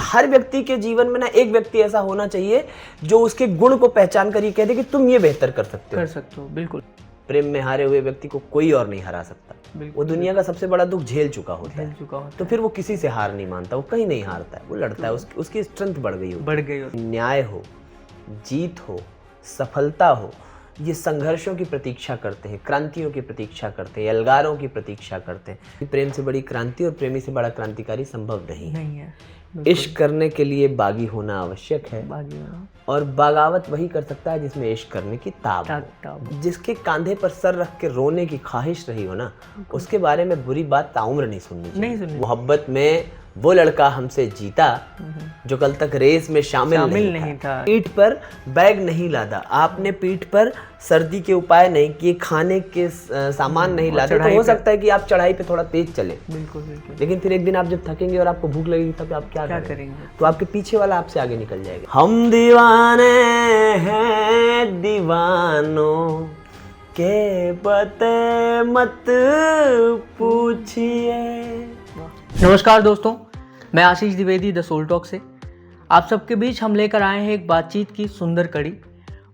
हर व्यक्ति के जीवन में ना एक व्यक्ति ऐसा होना चाहिए जो उसके गुण को पहचान कर ये कह दे कि तुम ये बेहतर कर सकते हो। बिल्कुल। प्रेम में हारे हुए व्यक्ति को कोई और नहीं हरा सकता। वो दुनिया का सबसे बड़ा दुख झेल चुका होता है। तो फिर वो किसी से हार नहीं मानता, वो कहीं नहीं हारता है, वो लड़ता है। उसकी स्ट्रेंथ बढ़ गई हो। न्याय हो, जीत हो, सफलता हो, ये संघर्षों की प्रतीक्षा करते हैं, क्रांतियों की प्रतीक्षा करते हैं, एल्गारों की प्रतीक्षा करते हैं। प्रेम से बड़ी क्रांति और प्रेमी से बड़ा क्रांतिकारी संभव नहीं है। इश्क करने के लिए बागी होना आवश्यक है, और बगावत वही कर सकता है जिसमें इश्क करने की ताब हो। जिसके कांधे पर सर रख के रोने की ख्वाहिश रही हो ना, उसके बारे में बुरी बात ताउम्र नहीं सुननी चाहिए। मोहब्बत में वो लड़का हमसे जीता जो कल तक रेस में शामिल नहीं था। पीठ पर बैग नहीं लादा, आपने पीठ पर सर्दी के उपाय नहीं किए, खाने के सामान नहीं लादे, तो हो सकता है कि आप चढ़ाई पे थोड़ा तेज चले। बिल्कुल। लेकिन फिर एक दिन आप जब थकेंगे और आपको भूख लगेगी तब आप क्या करेंगे? तो आपके पीछे वाला आपसे आगे निकल जाएगा। हम दीवाने हैं दीवानों के पते मत पूछिए। नमस्कार दोस्तों, मैं आशीष द्विवेदी द सोल टॉक से आप सबके बीच हम लेकर आए हैं एक बातचीत की सुंदर कड़ी।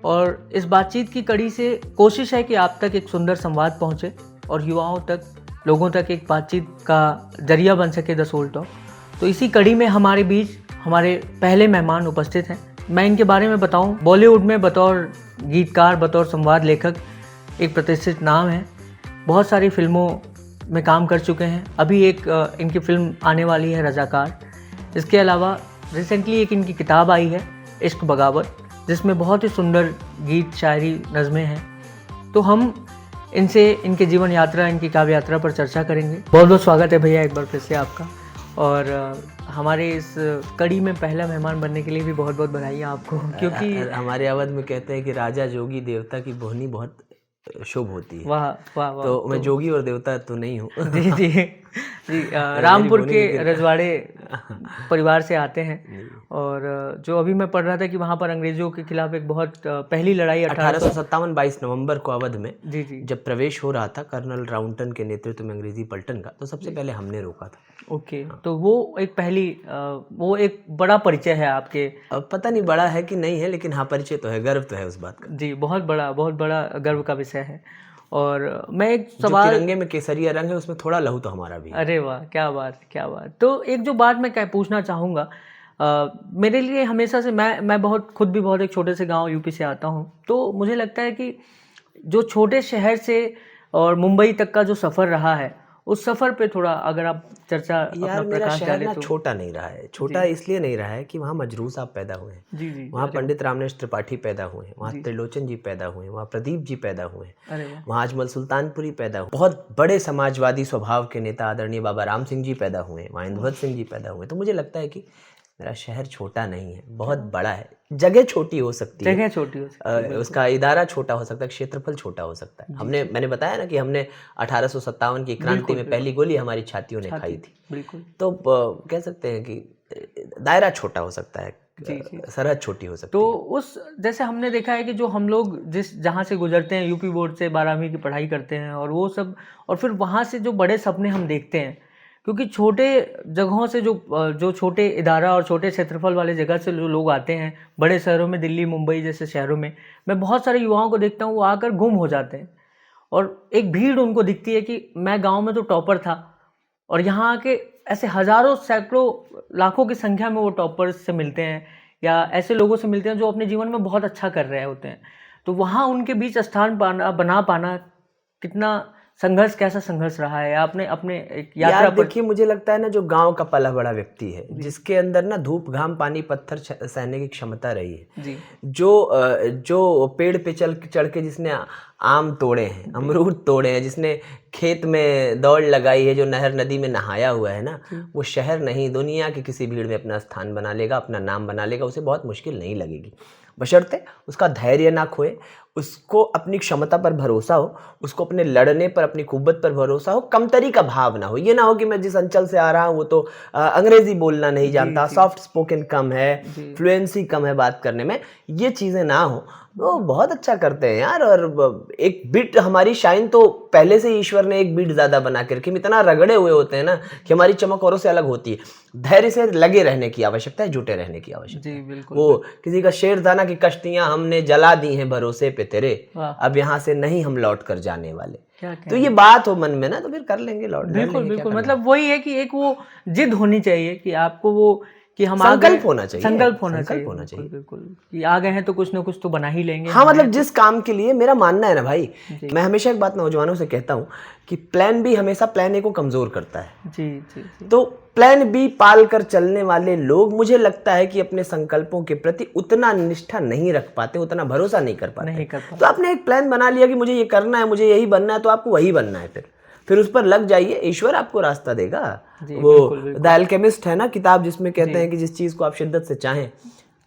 और इस बातचीत की कड़ी से कोशिश है कि आप तक एक सुंदर संवाद पहुंचे और युवाओं तक, लोगों तक एक बातचीत का जरिया बन सके द सोल टॉक। तो इसी कड़ी में हमारे बीच हमारे पहले मेहमान उपस्थित हैं। मैं इनके बारे में बताऊं, बॉलीवुड में बतौर गीतकार, बतौर संवाद लेखक एक प्रतिष्ठित नाम है। बहुत सारी फिल्मों में काम कर चुके हैं। अभी एक इनकी फिल्म आने वाली है रजाकार। इसके अलावा रिसेंटली एक इनकी किताब आई है इश्क बगावत, जिसमें बहुत ही सुंदर गीत, शायरी, नज़में हैं। तो हम इनसे इनके जीवन यात्रा, इनकी काव्य यात्रा पर चर्चा करेंगे। बहुत बहुत स्वागत है भैया एक बार फिर से आपका। और हमारे इस कड़ी में पहला मेहमान बनने के लिए भी बहुत बहुत बधाई आपको, क्योंकि हमारे अवध में कहते हैं कि राजा जोगी देवता की बोहनी बहुत शुभ होती है। वाह वाह वाह। तो मैं जोगी और देवता तो नहीं हूँ। जी रामपुर के रजवाड़े परिवार से आते हैं। और जो अभी मैं पढ़ रहा था कि वहाँ पर अंग्रेजों के खिलाफ एक बहुत पहली लड़ाई 1857 22 नवंबर को अवध में जी जब प्रवेश हो रहा था कर्नल राउंटन के नेतृत्व में अंग्रेजी पलटन का, तो सबसे पहले हमने रोका था। ओके। तो वो एक पहली वो एक बड़ा परिचय है आपके। अब पता नहीं बड़ा है कि नहीं है, लेकिन हाँ परिचय तो है, गर्व तो है उस बात का। जी, बहुत बड़ा गर्व का विषय है। और मैं एक सवाल, तिरंगे में केसरिया रंग है, उसमें थोड़ा लहू तो हमारा भी है। अरे वाह, क्या बात क्या बात। तो एक जो बात मैं पूछना चाहूँगा, मेरे लिए हमेशा से मैं बहुत खुद भी बहुत एक छोटे से गांव यूपी से आता हूँ। तो मुझे लगता है कि जो छोटे शहर से और मुंबई तक का जो सफ़र रहा है, उस सफ़र पे थोड़ा अगर आप चर्चा यार, मेरा शहर ना छोटा नहीं रहा है। छोटा इसलिए नहीं रहा है कि वहाँ मजरू साहब पैदा हुए हैं। जी। वहाँ पंडित रामनेश त्रिपाठी पैदा हुए हैं, वहाँ त्रिलोचन जी पैदा हुए हैं, वहाँ प्रदीप जी पैदा हुए हैं, वहाँ अजमल सुल्तानपुरी पैदा हुए, बहुत बड़े समाजवादी स्वभाव के नेता आदरणीय बाबा राम सिंह जी पैदा हुए, वहाँ इंद्रभद्र सिंह जी पैदा हुए। तो मुझे लगता है कि मेरा शहर छोटा नहीं है, बहुत बड़ा है। जगह छोटी हो सकती है, उसका इदारा छोटा हो सकता है, क्षेत्रफल छोटा हो सकता है। मैंने बताया ना कि हमने 1857 की क्रांति में पहली गोली हमारी छातियों ने खाई थी। बिल्कुल। तो कह सकते हैं कि दायरा छोटा हो सकता है, सरहद छोटी हो सकती है। तो उस जैसे हमने देखा है कि जो हम लोग जहाँ से गुजरते हैं, यूपी बोर्ड से 12वीं की पढ़ाई करते हैं और वो सब, और फिर वहाँ से जो बड़े सपने हम देखते हैं, क्योंकि छोटे जगहों से जो छोटे इदारा और छोटे क्षेत्रफल वाले जगह से जो लोग आते हैं बड़े शहरों में, दिल्ली, मुंबई जैसे शहरों में, मैं बहुत सारे युवाओं को देखता हूँ, वो आकर गुम हो जाते हैं और एक भीड़ उनको दिखती है कि मैं गांव में तो टॉपर था, और यहाँ आके ऐसे हज़ारों, सैकड़ों, लाखों की संख्या में वो टॉपर्स से मिलते हैं या ऐसे लोगों से मिलते हैं जो अपने जीवन में बहुत अच्छा कर रहे होते हैं। तो वहाँ उनके बीच स्थान बना पाना कितना संघर्ष, कैसा संघर्ष रहा है आपने अपने एक यात्रा पर? देखिए, मुझे लगता है ना, जो गांव का पला बड़ा व्यक्ति है, जिसके अंदर ना धूप, घाम, पानी, पत्थर सहने की क्षमता रही है जी। जो पेड़ पे चढ़ के जिसने आम तोड़े हैं, अमरूद तोड़े हैं, जिसने खेत में दौड़ लगाई है, जो नहर नदी में नहाया हुआ है ना, वो शहर नहीं, दुनिया की किसी भीड़ में अपना स्थान बना लेगा, अपना नाम बना लेगा। उसे बहुत मुश्किल नहीं लगेगी, बशर्ते उसका धैर्य ना खोए, उसको अपनी क्षमता पर भरोसा हो, उसको अपने लड़ने पर, अपनी कुव्वत पर भरोसा हो, कमतरी का भाव ना हो। ये ना हो कि मैं जिस अंचल से आ रहा हूँ वो तो अंग्रेजी बोलना नहीं जानता, सॉफ्ट स्पोकन कम है, फ्लुएंसी कम है बात करने में, ये चीज़ें ना हो। वो बहुत अच्छा करते हैं यार। और एक बिट हमारी शाइन तो पहले से ईश्वर ने एक बिट ज़्यादा बना के रखी, इतना रगड़े हुए होते हैं ना कि हमारी चमक औरों से अलग होती है। धैर्य से लगे रहने की आवश्यकता है, जुटे रहने की आवश्यकता है। बिल्कुल। वो किसी का शेर था ना कि कश्तियां हमने जला दी हैं भरोसे पे तेरे, अब यहाँ से नहीं हम लौट कर जाने वाले। तो ये बात हो मन में ना, तो फिर कर लेंगे लौट। बिल्कुल। मतलब वही है कि एक वो जिद होनी चाहिए कि आपको वो कि हम संकल्प होना चाहिए, संकल्प होना चाहिए। बिल्कुल कि आ गए हैं तो कुछ ना कुछ तो बना ही लेंगे। हाँ, मतलब जिस काम के लिए, मेरा मानना है ना भाई, मैं हमेशा एक बात नौजवानों से कहता हूँ कि प्लान बी हमेशा प्लान ए को कमजोर करता है। जी। तो प्लान बी पाल कर चलने वाले लोग, मुझे लगता है कि अपने संकल्पों के प्रति उतना निष्ठा नहीं रख पाते, उतना भरोसा नहीं कर पाते। तो आपने एक प्लान बना लिया कि मुझे ये करना है, मुझे यही बनना है, तो आपको वही बनना है। फिर उस पर लग जाइए, ईश्वर आपको रास्ता देगा। वो द अल्केमिस्ट है ना किताब, जिसमें कहते हैं कि जिस चीज को आप शिद्दत से चाहें,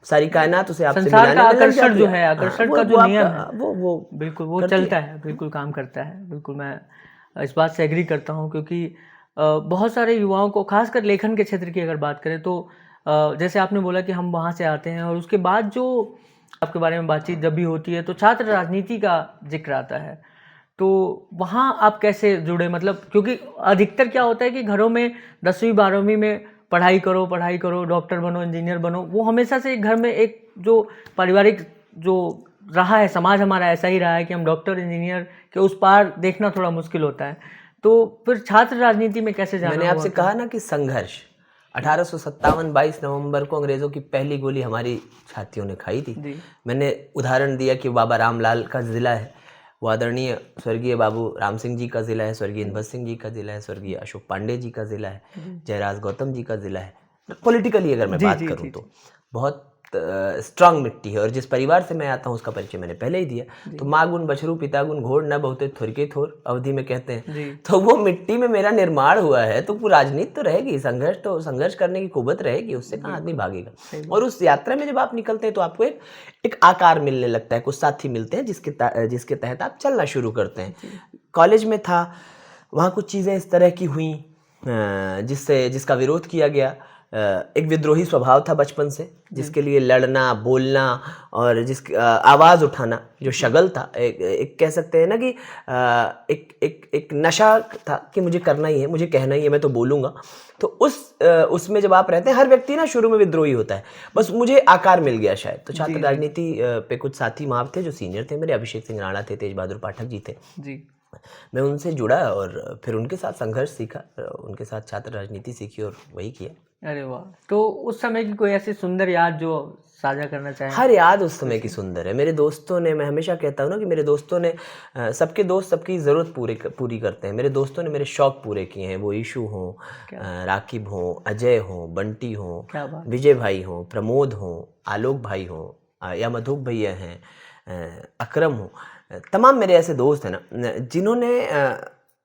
सारी कायनात उसे आपसे मिलाने में लग जाती है। जो है आकर्षण का जो नियम है वो बिल्कुल वो चलता है, बिल्कुल काम करता है। बिल्कुल मैं इस बात से एग्री करता हूँ, क्योंकि बहुत सारे युवाओं को, खासकर लेखन के क्षेत्र की अगर बात करें तो जैसे आपने बोला कि हम वहाँ से आते हैं और उसके बाद जो आपके बारे में बातचीत जब भी होती है तो छात्र राजनीति का जिक्र आता है, तो वहाँ आप कैसे जुड़े? मतलब क्योंकि अधिकतर क्या होता है कि घरों में 10वीं 12वीं में पढ़ाई करो, डॉक्टर बनो, इंजीनियर बनो, वो हमेशा से घर में एक जो पारिवारिक जो रहा है, समाज हमारा ऐसा ही रहा है कि हम डॉक्टर इंजीनियर के उस पार देखना थोड़ा मुश्किल होता है। तो फिर छात्र राजनीति में कैसे जाना? मैंने आपसे कहा ना कि संघर्ष 1857 22 नवंबर को अंग्रेजों की पहली गोली हमारी छातियों ने खाई थी। मैंने उदाहरण दिया कि बाबा रामलाल का जिला है, वो आदरणीय स्वर्गीय बाबू राम सिंह जी का ज़िला है, स्वर्गीय इनभत सिंह जी का ज़िला है, स्वर्गीय अशोक पांडे जी का ज़िला है, जयराज गौतम जी का ज़िला है। पॉलिटिकली अगर मैं बात करूं तो बहुत स्ट्रांग मिट्टी है। और जिस परिवार से मैं आता हूं उसका परिचय मैंने पहले ही दिया। तो माँ गुण बछरू पिता गुण घोड़, न बहुते थोर के थोर अवधि में कहते हैं। तो वो मिट्टी में मेरा निर्माण हुआ है, तो वो राजनीति तो रहेगी, संघर्ष करने की कुव्वत रहेगी, उससे कहाँ आदमी भागेगा। और उस यात्रा में जब आप निकलते हैं तो आपको एक आकार मिलने लगता है, कुछ साथी मिलते हैं जिसके तहत आप चलना शुरू करते हैं। कॉलेज में था, वहाँ कुछ चीज़ें इस तरह की हुई जिसका विरोध किया गया। एक विद्रोही स्वभाव था बचपन से, जिसके लिए लड़ना, बोलना और आवाज़ उठाना जो शगल था, एक कह सकते हैं ना कि एक नशा था कि मुझे करना ही है, मुझे कहना ही है, मैं तो बोलूँगा। तो उसमें जब आप रहते हैं, हर व्यक्ति ना शुरू में विद्रोही होता है, बस मुझे आकार मिल गया शायद। तो छात्र राजनीति पे कुछ साथी वहाँ थे जो सीनियर थे मेरे, अभिषेक सिंह राणा थे, तेज बहादुर पाठक जी थे जी। मैं उनसे जुड़ा और फिर उनके साथ संघर्ष सीखा, उनके साथ छात्र राजनीति सीखी और वही किया। अरे वाह। तो उस समय की कोई ऐसी सुंदर याद जो साझा करना चाहें? हर याद उस समय की सुंदर है। मेरे दोस्तों ने, मैं हमेशा कहता हूँ ना कि मेरे दोस्तों ने, सबके दोस्त सबकी ज़रूरत पूरी करते हैं। मेरे दोस्तों ने मेरे शौक़ पूरे किए हैं, वो ईशू हों, राकिब हों, अजय हों, बंटी हों, विजय भाई हों, प्रमोद हों, आलोक भाई हों, या मधुक भैया हैं, अकरम हों, तमाम मेरे ऐसे दोस्त हैं ना जिन्होंने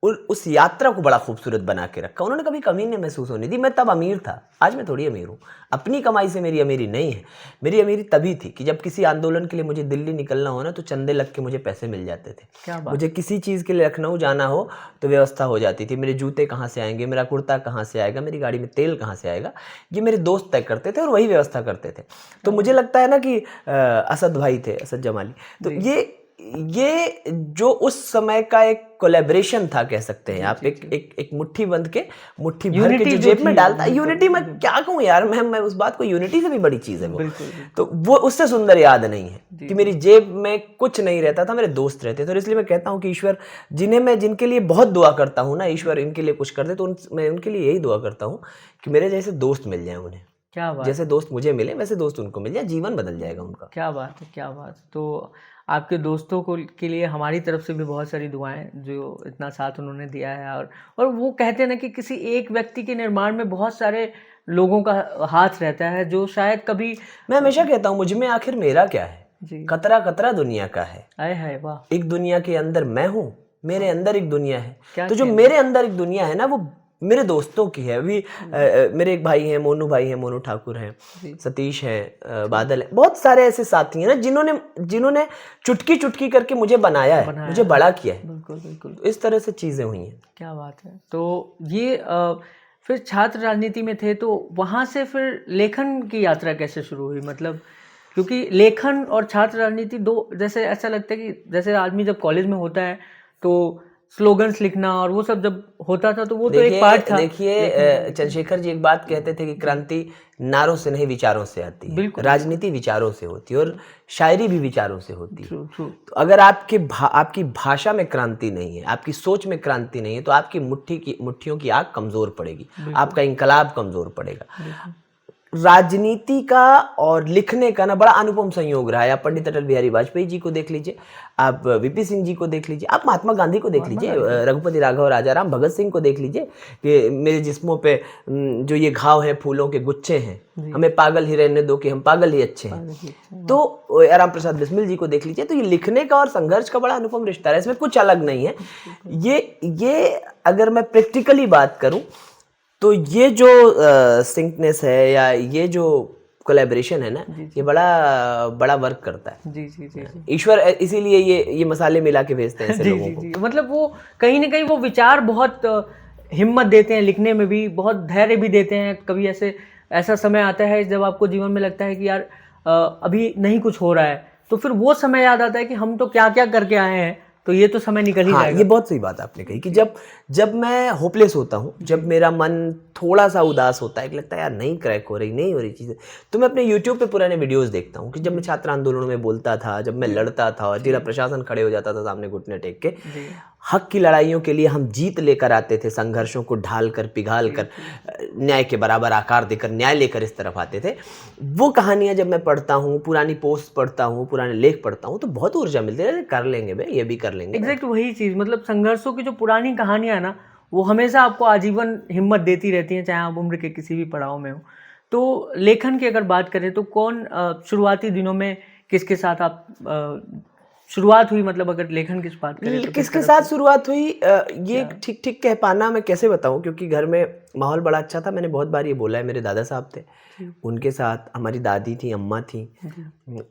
उस यात्रा को बड़ा खूबसूरत बना के रखा। उन्होंने कभी कमी नहीं महसूस होने दी। मैं तब अमीर था, आज मैं थोड़ी अमीर हूँ। अपनी कमाई से मेरी अमीरी नहीं है। मेरी अमीरी तभी थी कि जब किसी आंदोलन के लिए मुझे दिल्ली निकलना हो ना, तो चंदे लग के मुझे पैसे मिल जाते थे। मुझे किसी चीज़ के लिए लखनऊ जाना हो तो व्यवस्था हो जाती थी। मेरे जूते कहाँ से आएंगे, मेरा कुर्ता कहाँ से आएगा, मेरी गाड़ी में तेल कहाँ से आएगा, ये मेरे दोस्त तय करते थे और वही व्यवस्था करते थे। तो मुझे लगता है ना कि असद भाई थे, असद जमाली, तो ये जो उस समय का एक कोलैबोरेशन था, कह सकते हैं आप। एक मुट्ठी बंद के, मुट्ठी भर के जो जेब में डालता, यूनिटी मैं क्या कहूँ यार, मैं उस बात को, यूनिटी से भी बड़ी चीज़ है वो। तो वो उससे सुंदर याद नहीं है कि मेरी जेब में कुछ नहीं रहता था, मेरे दोस्त रहते थे। और इसलिए मैं कहता हूँ कि ईश्वर, जिनके लिए बहुत दुआ करता हूँ ना, ईश्वर इनके लिए कुछ कर दे, तो मैं उनके लिए यही दुआ करता हूँ कि मेरे जैसे दोस्त मिल जाए उन्हें। क्या बात, जैसे दोस्त मुझे मिले वैसे दोस्त उनको मिल जाए, जीवन बदल जाएगा उनका। क्या बात है, क्या बात। तो आपके दोस्तों के लिए हमारी तरफ से भी बहुत सारी दुआएं, जो इतना साथ उन्होंने दिया है। और वो कहते हैं ना कि किसी एक व्यक्ति के निर्माण में बहुत सारे लोगों का हाथ रहता है, जो शायद कभी, मैं हमेशा कहता हूँ, मुझ में आखिर मेरा क्या है, कतरा कतरा दुनिया का है। आए हाय वाह। एक दुनिया के अंदर मैं हूँ, मेरे अंदर एक दुनिया है। तो जो मेरे अंदर एक दुनिया है ना, वो मेरे दोस्तों की है अभी। मेरे एक भाई हैं, मोनू ठाकुर हैं, सतीश हैं, बादल हैं, बहुत सारे ऐसे साथी हैं ना जिन्होंने चुटकी चुटकी करके मुझे बनाया है, मुझे बड़ा किया है। बिल्कुल बिल्कुल, तो इस तरह से चीज़ें हुई हैं। क्या बात है। तो ये फिर छात्र राजनीति में थे, तो वहाँ से फिर लेखन की यात्रा कैसे शुरू हुई? मतलब क्योंकि लेखन और छात्र राजनीति दो, जैसे ऐसा लगता है कि जैसे आदमी जब कॉलेज में होता है तो स्लोगन्स लिखना और वो सब जब होता था तो वो तो एक पार्ट था। देखिए चंद्रशेखर जी एक बात कहते थे कि क्रांति नारों से नहीं विचारों से आती है, राजनीति विचारों से होती है और शायरी भी विचारों से होती है। तो अगर आपकी भाषा में क्रांति नहीं है, आपकी सोच में क्रांति नहीं है, तो आपकी मुट्ठियों की आग कमजोर पड़ेगी, आपका इंकलाब कमजोर पड़ेगा। राजनीति का और लिखने का ना बड़ा अनुपम संयोग रहा है। आप पंडित अटल बिहारी वाजपेयी जी को देख लीजिए, आप वीपी सिंह जी को देख लीजिए, आप महात्मा गांधी को देख लीजिए, रघुपति राघव राजाराम भगत सिंह को देख लीजिए कि मेरे जिस्मों पे जो ये घाव है फूलों के गुच्छे हैं, हमें पागल ही रहने दो कि हम पागल ही अच्छे हैं। तो राम प्रसाद बिस्मिल जी को देख लीजिए। तो ये लिखने का और संघर्ष का बड़ा अनुपम रिश्ता है, इसमें कुछ अलग नहीं है। ये अगर मैं प्रैक्टिकली बात करूं तो ये जो सिंकनेस है या ये जो कोलैबोरेशन है ना, ये बड़ा वर्क करता है। जी। ईश्वर इसीलिए ये मसाले मिला के भेजते हैं ऐसे लोगों को। मतलब वो कहीं ना कहीं वो विचार बहुत हिम्मत देते हैं, लिखने में भी बहुत धैर्य भी देते हैं। कभी ऐसा समय आता है जब आपको जीवन में लगता है कि यार अभी नहीं कुछ हो रहा है, तो फिर वो समय याद आता है कि हम तो क्या क्या करके आए हैं, तो ये तो समय निकल ही जाएगा। ये बहुत सही बात आपने कही कि जब मैं होपलेस होता हूँ, जब मेरा मन थोड़ा सा उदास होता है कि लगता है यार नहीं क्रैक हो रही चीज़ें, तो मैं अपने YouTube पे पुराने वीडियोस देखता हूँ कि जब मैं छात्र आंदोलनों में बोलता था, जब मैं लड़ता था और जिला प्रशासन खड़े हो जाता था सामने घुटने टेक के, हक की लड़ाइयों के लिए हम जीत लेकर आते थे, संघर्षों को ढाल कर पिघाल कर न्याय के बराबर आकार देकर न्याय लेकर इस तरफ आते थे। वो कहानियाँ जब मैं पढ़ता हूँ, पुरानी पोस्ट पढ़ता हूँ, पुराने लेख पढ़ता हूँ, तो बहुत ऊर्जा मिलती है, कर लेंगे भाई, ये भी कर लेंगे। एग्जैक्ट वही चीज़, मतलब संघर्षों की जो पुरानी कहानियाँ है ना, वो हमेशा आपको आजीवन हिम्मत देती रहती हैं, चाहे आप उम्र के किसी भी पड़ाव में हो। तो लेखन की अगर बात करें तो कौन शुरुआती दिनों में किसके साथ आप शुरुआत हुई, मतलब अगर लेखन की बात करें तो किसके साथ शुरुआत हुई, ये ठीक कह पाना मैं कैसे बताऊं, क्योंकि घर में माहौल बड़ा अच्छा था। मैंने बहुत बार ये बोला है, मेरे दादा साहब थे, उनके साथ हमारी दादी थी, अम्मा थी,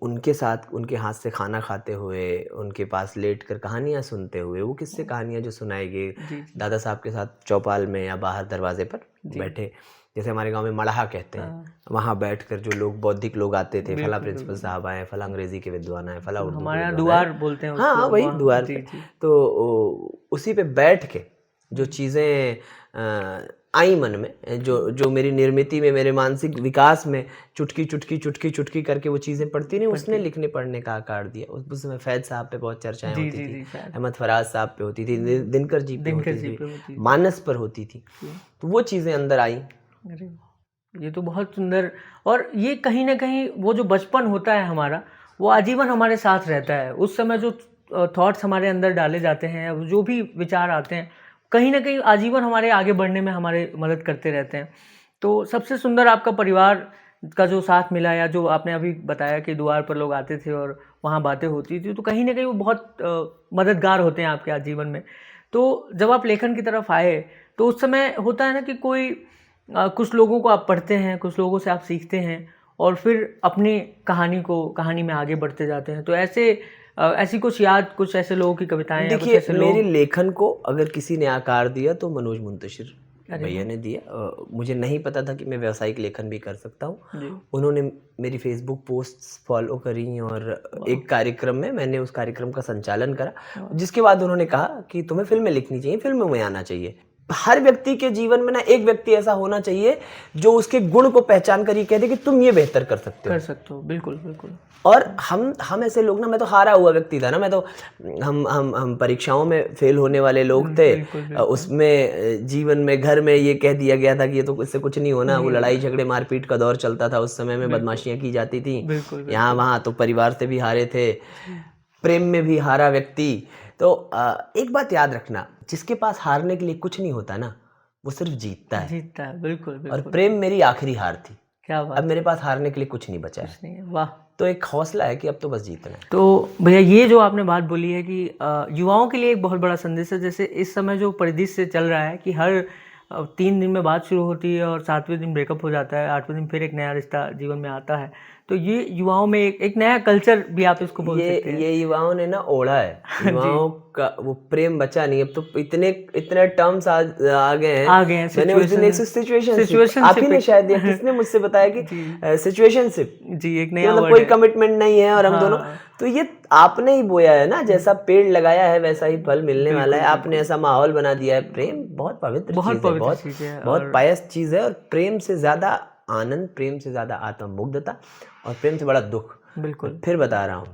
उनके साथ उनके हाथ से खाना खाते हुए, उनके पास लेटकर कहानियां सुनते हुए, वो किससे कहानियां जो सुनाई गई दादा साहब के साथ चौपाल में या बाहर दरवाजे पर बैठे, जैसे हमारे गांव में मड़हा कहते हैं, वहाँ बैठकर जो लोग बौद्धिक लोग आते थे, फला प्रिंसिपल साहब आए, फला अंग्रेजी के विद्वान आए, फला उर्दू, हमारे यहाँ दुआर बोलते हैं उसको। हाँ वही दुआर पे। तो उसी पे बैठ के जो चीज़ें आई मन में, जो मेरी निर्मिति में, मेरे मानसिक विकास में चुटकी करके वो चीज़ें पढ़ती नहीं, उसने लिखने पढ़ने का आकार दिया। उस समय फैज साहब पे बहुत चर्चाएं होती थी, अहमद फराज साहब पे होती थी, दिनकर जी पे होती थी, मानस पर होती थी, तो वो चीज़ें अंदर आई। ये तो बहुत सुंदर। और ये कहीं ना कहीं वो जो बचपन होता है हमारा, वो आजीवन हमारे साथ रहता है। उस समय जो थॉट्स हमारे अंदर डाले जाते हैं, जो भी विचार आते हैं, कहीं ना कहीं आजीवन हमारे आगे बढ़ने में हमारे मदद करते रहते हैं। तो सबसे सुंदर आपका परिवार का जो साथ मिला, या जो आपने अभी बताया कि द्वार पर लोग आते थे और वहाँ बातें होती थी, तो कहीं ना कहीं वो बहुत मददगार होते हैं आपके आजीवन में। तो जब आप लेखन की तरफ आए तो उस समय होता है ना कि कुछ लोगों को आप पढ़ते हैं, कुछ लोगों से आप सीखते हैं और फिर अपनी कहानी में आगे बढ़ते जाते हैं। तो ऐसी कुछ ऐसे लोगों की कविताएं। देखिए, मेरे लेखन को अगर किसी ने आकार दिया तो मनोज मुंतशिर भैया ने दिया। मुझे नहीं पता था कि मैं व्यावसायिक लेखन भी कर सकता हूँ। उन्होंने मेरी फेसबुक पोस्ट्स फॉलो करी और एक कार्यक्रम में मैंने उस कार्यक्रम का संचालन करा, जिसके बाद उन्होंने कहा कि तुम्हें फिल्में लिखनी चाहिए, फिल्मों में आना चाहिए। हर व्यक्ति के जीवन में ना एक व्यक्ति ऐसा होना चाहिए जो उसके गुण को पहचान कर ये कहते कि तुम ये बेहतर कर सकते हो। बिल्कुल। और हम ऐसे लोग ना, मैं तो हारा हुआ व्यक्ति था ना, मैं तो हम परीक्षाओं में फेल होने वाले लोग थे। बिल्कुल। उसमें जीवन में घर में ये कह दिया गया था कि ये तो इससे कुछ नहीं होना। वो लड़ाई झगड़े मारपीट का दौर चलता था उस समय में, बदमाशियां की जाती थी यहाँ वहाँ। तो परिवार से भी हारे थे, प्रेम में भी हारा व्यक्ति। तो एक बात याद रखना, जिसके पास हारने के लिए कुछ नहीं होता ना, वो सिर्फ जीतता है। बिल्कुल। और प्रेम मेरी आखिरी हार थी। क्या बात। अब मेरे पास हारने के लिए कुछ नहीं बचा है। वाह। तो एक हौसला है कि अब तो बस जीतना है। तो भैया, ये जो आपने बात बोली है कि युवाओं के लिए एक बहुत बड़ा संदेश है। जैसे इस समय जो परिदृश्य चल रहा है कि हर 3 दिन में बात शुरू होती है और 7वें दिन ब्रेकअप हो जाता है, 8वें दिन फिर एक नया रिश्ता जीवन में आता है। तो ये युवाओं में एक नया कल्चर भी आप इसको बोल सकते हैं। ये युवाओं ने ना ओढ़ा है, युवाओं का वो प्रेम बचा नहीं। अब तो इतने टर्म्स आ गए हैं। मैंने उस दिन एक सिचुएशन आप ही ने शायद या किसने मुझसे बताया कि सिचुएशनशिप जी एक नया मतलब कोई कमिटमेंट नहीं है और हम दोनों। तो ये आपने ही बोया है ना, जैसा पेड़ लगाया है वैसा ही फल मिलने वाला है। आपने ऐसा माहौल बना दिया है। प्रेम बहुत पवित्र चीज है, बहुत पायस चीज है। और प्रेम से ज्यादा आनंद, प्रेम से ज्यादा आत्ममुग्धता और प्रेम से बड़ा दुख। बिल्कुल फिर बता रहा हूँ,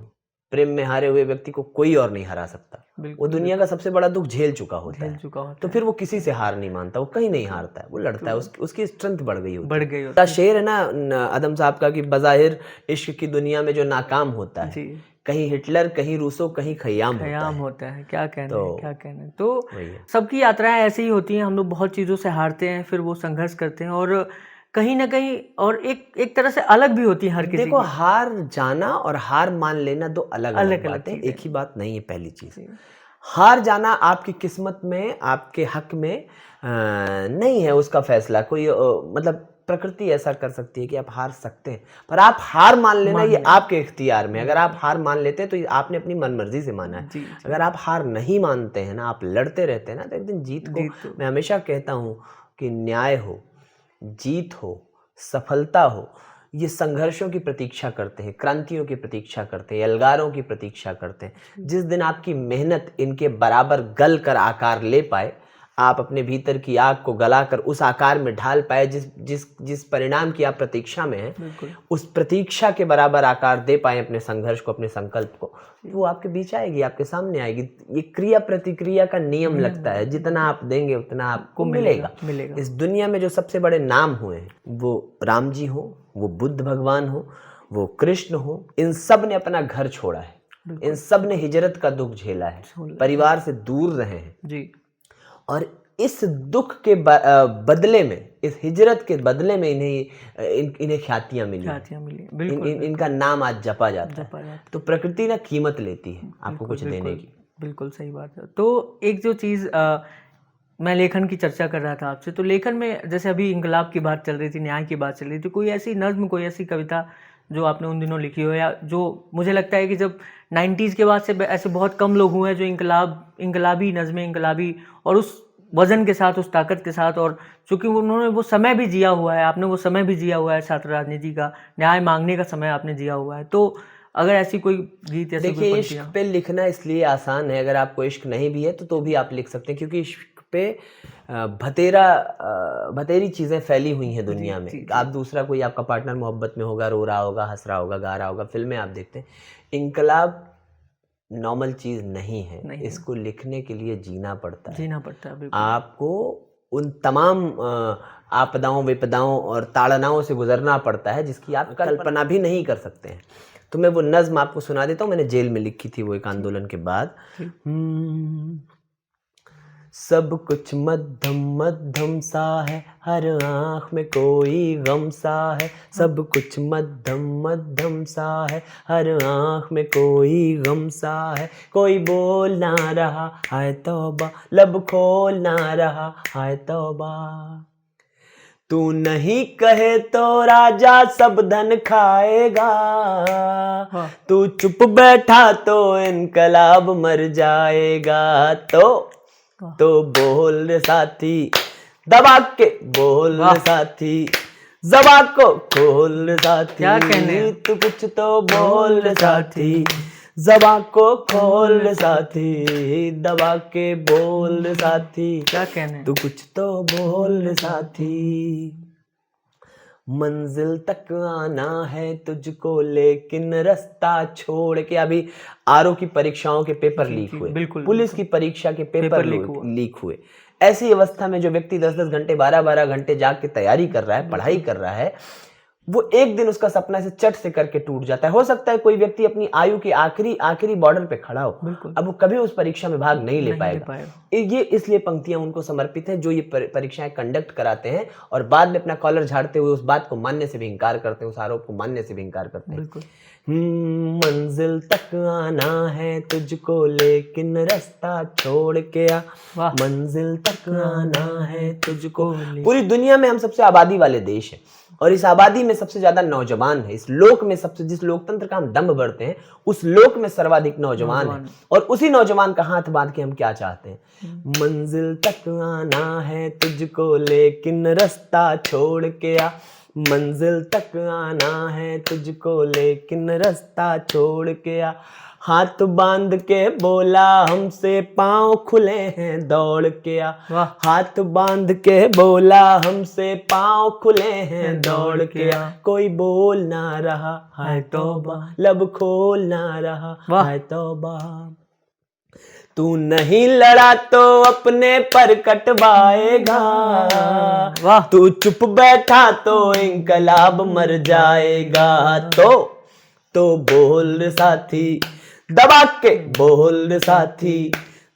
प्रेम में हारे हुए व्यक्ति को कोई और नहीं हरा सकता। वो दुनिया का सबसे बड़ा दुख झेल चुका होता है। तो फिर वो किसी से हार नहीं मानता, वो कहीं नहीं हारता है, वो लड़ता है। उसकी स्ट्रेंथ बढ़ गई होती है। शेर है ना आदम साहब का कि बज़ाहिर इश्क की दुनिया में जो नाकाम होता है, कहीं हिटलर, कहीं रूसो, कहीं खयाम होता है। क्या कहना तो सबकी यात्राएं ऐसी ही होती हैं। हम लोग बहुत चीज़ों से हारते हैं, फिर वो संघर्ष करते हैं और कहीं ना कहीं और एक तरह से अलग भी होती है हर किसी। देखो, हार जाना और हार मान लेना दो अलग बातें, एक ही बात नहीं है। पहली चीज, हार जाना आपकी किस्मत में, आपके हक में नहीं है उसका फैसला। कोई मतलब प्रकृति ऐसा कर सकती है कि आप हार सकते हैं, पर आप हार मान लेना ये आपके इख्तियार में। अगर आप हार मान लेते हैं तो आपने अपनी मनमर्जी से माना है। अगर आप हार नहीं मानते हैं ना, आप लड़ते रहते हैं ना, तो एक दिन जीत को मैं हमेशा कहता हूँ कि न्याय हो, जीत हो, सफलता हो, ये संघर्षों की प्रतीक्षा करते हैं, क्रांतियों की प्रतीक्षा करते हैं, अलगारों की प्रतीक्षा करते हैं। जिस दिन आपकी मेहनत इनके बराबर गल कर आकार ले पाए, आप अपने भीतर की आग को गलाकर उस आकार में ढाल पाए जिस परिणाम की आप प्रतीक्षा में हैं, उस प्रतीक्षा के बराबर आकार दे पाए अपने संघर्ष को, अपने संकल्प को, वो आपके बीच आएगी, आपके सामने आएगी। ये क्रिया प्रतिक्रिया का नियम लगता है, जितना आप देंगे उतना आपको मिलेगा। इस दुनिया में जो सबसे बड़े नाम हुए हैं, वो राम जी हो, वो बुद्ध भगवान हो, वो कृष्ण हो, इन सब ने अपना घर छोड़ा है, इन सब ने हिजरत का दुख झेला है, परिवार से दूर रहे हैं जी। और इस दुख के बदले में, इस हिजरत के बदले में इन्हें ख्यातियां मिली, इनका नाम आज जपा जाता है। तो प्रकृति ना कीमत लेती है आपको कुछ देने की। बिल्कुल सही बात है। तो एक जो चीज़ मैं लेखन की चर्चा कर रहा था आपसे, तो लेखन में जैसे अभी इंकलाब की बात चल रही थी, न्याय की बात चल रही थी, कोई ऐसी नज्म, कोई ऐसी कविता जो आपने उन दिनों लिखी हो, या जो मुझे लगता है कि जब 90s के बाद से ऐसे बहुत कम लोग हुए हैं जो इंकलाबी नज़में, इंकलाबी और उस वजन के साथ, उस ताकत के साथ, और चूंकि उन्होंने वो समय भी जिया हुआ है, आपने वो समय भी जिया हुआ है, छात्र राजनीति का न्याय मांगने का समय आपने जिया हुआ है। तो अगर ऐसी कोई गीत, ऐसी देखिए, इश्क पे लिखना इसलिए आसान है, अगर आपको इश्क नहीं भी है तो भी आप लिख सकते हैं, क्योंकि इश्क पे भतेरी चीज़ें फैली हुई हैं दुनिया में। आप दूसरा कोई आपका पार्टनर मोहब्बत में होगा, रो रहा होगा, हंस रहा होगा, गा रहा होगा, फिल्में आप देखते हैं। इंकलाब नॉर्मल चीज़ नहीं है, इसको लिखने के लिए जीना पड़ता है। आपको उन तमाम आपदाओं, विपदाओं और ताड़नाओं से गुजरना पड़ता है जिसकी आप कल्पना भी नहीं कर सकते हैं। तो मैं वो नज्म आपको सुना देता हूँ, मैंने जेल में लिखी थी वो एक आंदोलन के बाद। सब कुछ मध्यम मध्यम सा है, हर आँख में कोई गम सा है। सब कुछ मध्यम मध्यम सा है, हर आँख में कोई गम सा है। कोई बोल ना रहा, हाय तौबा, लब खोल ना रहा, हाय तौबा। तू नहीं कहे तो राजा सब धन खाएगा, तू चुप बैठा तो इनकलाब मर जाएगा। तो बोल साथी, दबा के बोल साथी, ज़बा को खोल साथी। क्या कहने, तू कुछ तो बोल साथी, ज़बा को खोल साथी, दबा के बोल साथी। क्या कहने, तू कुछ तो बोल साथी। मंजिल तक आना है तुझको, लेकिन रास्ता छोड़ के। अभी आरओ की परीक्षाओं के पेपर लीक हुए, पुलिस की परीक्षा के पेपर लीक हुए। ऐसी अवस्था में जो व्यक्ति 10-10 घंटे, 12-12 घंटे जाग के तैयारी कर रहा है, पढ़ाई कर रहा है, वो एक दिन उसका सपना से चट से करके टूट जाता है। हो सकता है कोई व्यक्ति अपनी आयु के आखिरी बॉर्डर पे खड़ा हो, अब वो कभी उस परीक्षा में भाग नहीं ले पाएगा। ये इसलिए पंक्तियां उनको समर्पित है जो ये परीक्षाएं कंडक्ट कराते हैं और बाद में अपना कॉलर झाड़ते हुए उस बात को मानने से भी इंकार करते हैं, उस आरोप को मानने से भी इंकार करते हैं। मंजिल तक आना है तुझको लेकिन रास्ता छोड़ के आ, मंजिल तक आना है तुझको। पूरी दुनिया में हम सबसे आबादी वाले देश हैं और इस आबादी में सबसे ज्यादा नौजवान है। इस लोक में सबसे, जिस लोकतंत्र का हम दम्भ बढ़ते हैं, उस लोक में सर्वाधिक नौजवान है। और उसी नौजवान का हाथ बांध के हम क्या चाहते हैं? मंजिल तक आना है तुझको लेकिन रास्ता छोड़ के आ, मंजिल तक आना है तुझको लेकिन रास्ता छोड़ के आ। हाथ बांध के बोला हमसे पांव खुले हैं दौड़ के आ, हाथ बांध के बोला हमसे पांव खुले हैं दौड़ के आ। कोई बोल ना रहा हाय तौबा, लब खोल ना रहा हाय तौबा। तू नहीं लड़ा तो अपने पर कटवाएगा, तू चुप बैठा तो इंकलाब मर जाएगा। तो बोल साथी, दबा के बोल साथी,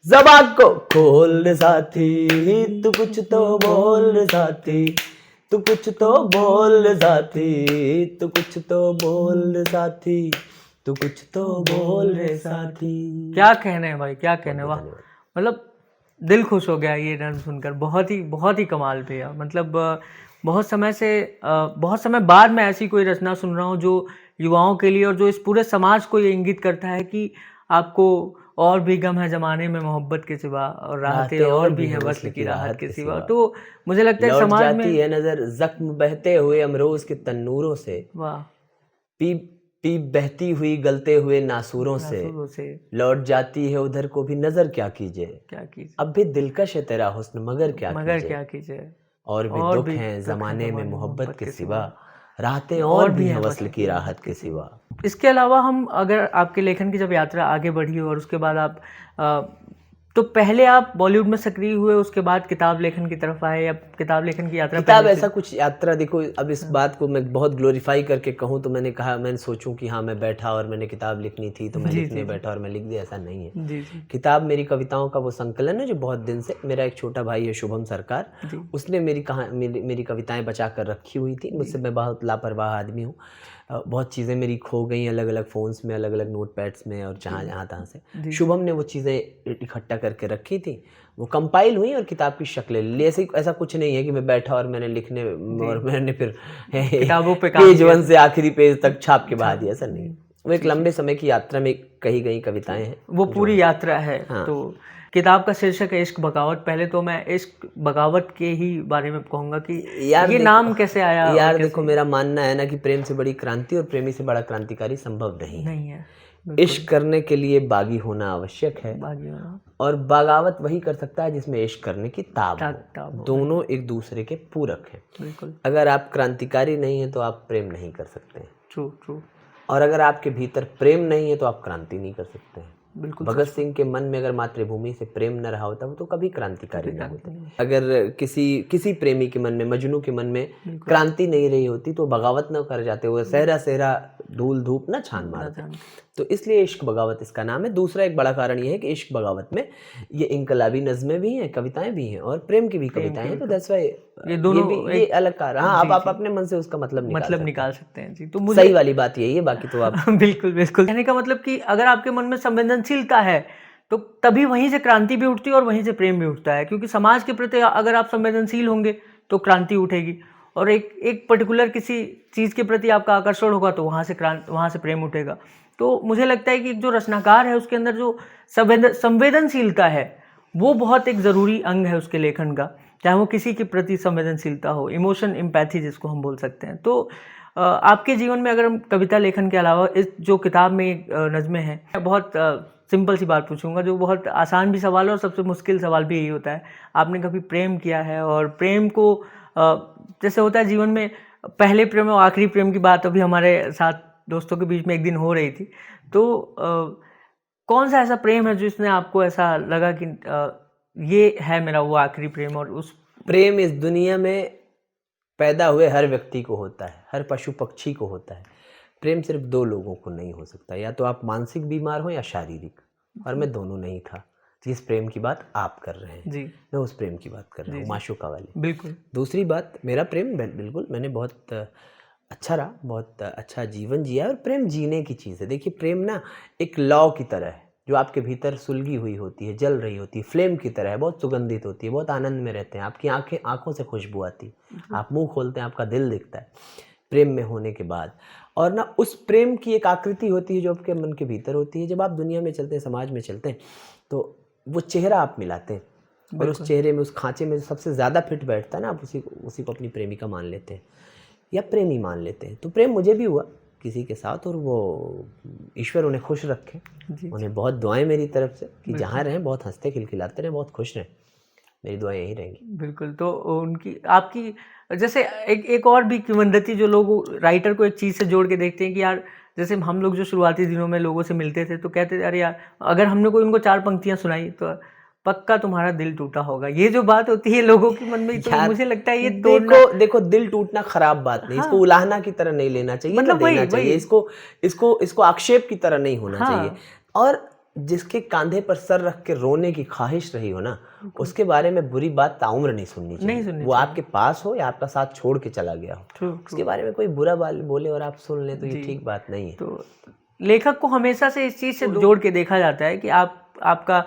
ज़बान को खोल साथी, तू कुछ तो बोल साथी, तू कुछ तो बोल साथी, तू कुछ तो बोल साथी, तू कुछ तो बोल रे साथी। क्या कहने हैं भाई, क्या कहने। वाह, मतलब दिल खुश हो गया ये नज़्म सुनकर। बहुत ही कमाल भैया। मतलब बहुत समय बाद मैं ऐसी कोई रचना सुन रहा हूँ जो युवाओं के लिए और जो इस पूरे समाज को ये इंगित करता है कि आपको और भी गम है जमाने में मोहब्बत के सिवा, और राहतें और भी है वस्ल की राहत के सिवा। तो मुझे लगता है समाज में है नजर जख्म बहते हुए अमरोज के तन्नूरों से, वाह, पी बहती हुई गलते हुए नासूरों से लौट जाती है उधर को भी नजर क्या कीजिए। अब भी दिलकश है तेरा हुस्न मगर क्या कीजिए। और भी दुख हैं जमाने में मोहब्बत के सिवा, राहतें और भी हैं वस्ल की राहत के सिवा। इसके अलावा हम अगर आपके लेखन की जब यात्रा आगे बढ़ी और उसके बाद आप तो पहले आप बॉलीवुड में सक्रिय हुए, उसके बाद किताब लेखन की तरफ आए, या किताब लेखन की यात्रा? किताब ऐसा कुछ यात्रा, देखो अब इस बात को मैं बहुत ग्लोरीफाई करके कहूँ तो मैंने सोचूं कि हाँ मैं बैठा और मैंने किताब लिखनी थी तो मैं लिखने बैठा और मैं लिख दिया, ऐसा नहीं है। किताब मेरी कविताओं का वो संकलन है जो बहुत दिन से, मेरा एक छोटा भाई है शुभम सरकार, उसने मेरी कविताएं बचा कर रखी हुई थी मुझसे। मैं बहुत लापरवाह आदमी हूँ, बहुत चीज़ें मेरी खो गई अलग अलग फ़ोन्स में, अलग अलग नोट पैड्स में और जहाँ तहाँ से। शुभम ने वो चीज़ें इकट्ठा करके रखी थी, वो कंपाइल हुई और किताब की शक्ल ले ली। ऐसा कुछ नहीं है कि मैं बैठा और मैंने लिखने और मैंने फिर किताबों पे पेज 1 से आखिरी पेज तक छाप के बहा दिया, ऐसा नहीं। वो एक लंबे समय की यात्रा में कही गई कविताएं हैं, वो पूरी यात्रा है। हाँ। तो किताब का शीर्षक है इश्क बगावत। पहले तो मैं इश्क बगावत के ही बारे में कहूँगा कि ये नाम कैसे आया? यार देखो, मेरा मानना है ना कि प्रेम से बड़ी क्रांति और प्रेमी से बड़ा क्रांतिकारी संभव नहीं है। इश्क करने के लिए बागी होना आवश्यक है, और बगावत वही कर सकता है जिसमें इश्क करने की ताब हो। दोनों एक दूसरे के पूरक हैं। अगर आप क्रांतिकारी नहीं है तो आप प्रेम नहीं कर सकते हैं। ट्रू। और अगर आपके भीतर प्रेम नहीं है तो आप क्रांति नहीं कर सकते हैं। बिल्कुल। भगत सिंह के मन में अगर मातृभूमि से प्रेम न रहा होता वो तो कभी क्रांतिकारी न होता। अगर किसी प्रेमी के मन में, मजनू के मन में क्रांति नहीं रही होती तो बगावत न कर जाते, वो सहरा धूल धूप न छान मारते। तो इसलिए इश्क बगावत इसका नाम है। दूसरा एक बड़ा कारण ये है कि इश्क बगावत में ये इनकलाबी नज़में भी हैं, कविताएं भी हैं और प्रेम की भी कविताएं हैं। तो दैट्स व्हाई ये दोनों ये अलग कारण। हाँ, आप अपने मन से उसका मतलब निकाल सकते हैं जी। तो मुझे सही वाली बात यही है, बाकी तो आप बिल्कुल कहने का मतलब कि अगर आपके मन में संवेदनशीलता है तो तभी वहीं से क्रांति भी उठती है और वहीं से प्रेम भी उठता है। क्योंकि समाज के प्रति अगर आप संवेदनशील होंगे तो क्रांति उठेगी, और एक पर्टिकुलर किसी चीज़ के प्रति आपका आकर्षण होगा तो वहाँ से प्रेम उठेगा। तो मुझे लगता है कि जो रचनाकार है उसके अंदर जो संवेदनशीलता है वो बहुत एक ज़रूरी अंग है उसके लेखन का, चाहे वो किसी के प्रति संवेदनशीलता हो, इमोशन, एम्पैथी जिसको हम बोल सकते हैं। तो आपके जीवन में अगर हम कविता लेखन के अलावा इस जो किताब में नज़में हैं, बहुत सिंपल सी बात पूछूंगा जो बहुत आसान भी सवाल है और सबसे मुश्किल सवाल भी यही होता है, आपने कभी प्रेम किया है? और प्रेम को जैसे होता है जीवन में, पहले प्रेम और आखिरी प्रेम की बात अभी हमारे साथ दोस्तों के बीच में एक दिन हो रही थी। तो कौन सा ऐसा प्रेम है जिसने आपको ऐसा लगा कि ये है मेरा वो आखिरी प्रेम? और उस प्रेम इस दुनिया में पैदा हुए हर व्यक्ति को होता है, हर पशु पक्षी को होता है। प्रेम सिर्फ दो लोगों को नहीं हो सकता, या तो आप मानसिक बीमार हो या शारीरिक, और मैं दोनों नहीं था। जिस प्रेम की बात आप कर रहे हैं जी, मैं उस प्रेम की बात कर रहा हूँ, माशूका वाली। बिल्कुल। दूसरी बात, मेरा प्रेम बिल्कुल, मैंने बहुत अच्छा रहा, बहुत अच्छा जीवन जिया, और प्रेम जीने की चीज़ है। देखिए प्रेम ना एक लौ की तरह है, जो आपके भीतर सुलगी हुई होती है, जल रही होती है, फ्लेम की तरह है, बहुत सुगंधित होती है, बहुत आनंद में रहते हैं, आपकी आंखों से खुशबू आती, आप मुंह खोलते हैं आपका दिल दिखता है प्रेम में होने के बाद। और ना उस प्रेम की एक आकृति होती है जो आपके मन के भीतर होती है। जब आप दुनिया में चलते हैं, समाज में चलते हैं, तो वो चेहरा आप मिलाते हैं, और उस चेहरे में, उस खांचे में सबसे ज़्यादा फिट बैठता है ना, आप उसी को अपनी प्रेमिका मान लेते हैं या प्रेमी मान लेते हैं। तो प्रेम मुझे भी हुआ किसी के साथ, और वो ईश्वर उन्हें खुश रखे। उन्हें बहुत दुआएं मेरी तरफ से कि जहाँ रहें बहुत हंसते खिलखिलाते रहें, बहुत खुश रहें, मेरी दुआएं यही रहेंगी। बिल्कुल। तो उनकी आपकी जैसे एक और भी किंवदंती जो लोग राइटर को एक चीज़ से जोड़ के देखते हैं कि यार, जैसे हम लोग जो शुरुआती दिनों में लोगों से मिलते थे तो कहते थे अरे यार, अगर हमने कोई उनको 4 पंक्तियां सुनाई तो पक्का तुम्हारा दिल टूटा होगा। ये जो बात होती है लोगों के मन में, तो मुझे लगता है ये देखो दिल टूटना खराब बात नहीं, इसको उलाहना की तरह नहीं लेना चाहिए, मतलब देना चाहिए, इसको आक्षेप की तरह नहीं होना चाहिए। और जिसके कांधे पर सर रख के रोने की ख्वाहिश रही हो ना, उसके बारे में बुरी बात ताउम्र नहीं सुननी चाहिए। वो आपके पास हो या आपका साथ छोड़ के चला गया हो, उसके बारे में कोई बुरा बोले और आप सुन ले, तो ये ठीक बात नहीं है। तो लेखक को हमेशा से इस चीज से जोड़ के देखा जाता है कि आपका